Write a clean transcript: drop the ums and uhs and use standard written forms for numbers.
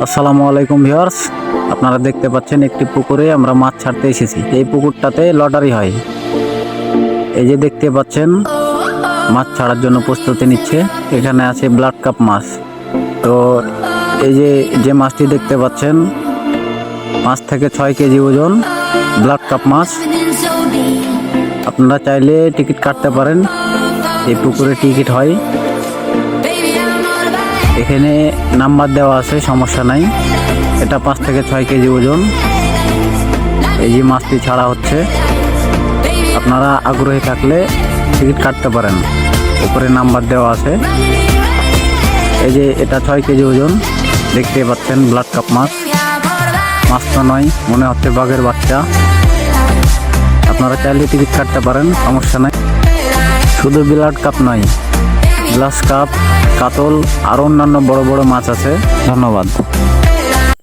আসসালামু আলাইকুম ভিউয়ার্স, আপনারা দেখতে পাচ্ছেন একটি পুকুরে আমরা মাছ ছাড়তে এসেছি। এই পুকুরটাতে লটারি হয়। এই যে দেখতে পাচ্ছেন মাছ ছাড়ার জন্য প্রস্তুতি নিচ্ছে। এখানে আছে ব্লাড কাপ মাছ। তো এই যে মাছটি দেখতে পাচ্ছেন 5 থেকে 6 কেজি ওজন ব্লাড কাপ মাছ। আপনারা চাইলে টিকিট কাটতে পারেন। এই পুকুরে টিকিট হয়। এখানে নাম্বার দেওয়া আছে, সমস্যা নাই। এটা 5 থেকে 6 কেজি ওজন। এই যে মাছটি ছাড়া হচ্ছে। আপনারা আগ্রহী থাকলে টিকিট কাটতে পারেন, উপরে নাম্বার দেওয়া আছে। এই যে এটা 6 কেজি ওজন, দেখতে পাচ্ছেন ব্লাড কাপ মাছ। মাছ তো নয়, মনে হচ্ছে বাঘের বাচ্চা। আপনারা চাইলে টিকিট কাটতে পারেন, সমস্যা নাই। শুধু ব্লাড কাপ নয়, গ্লাস কাপ, কাতল, আরও অন্যান্য বড় বড় মাছ আছে। ধন্যবাদ।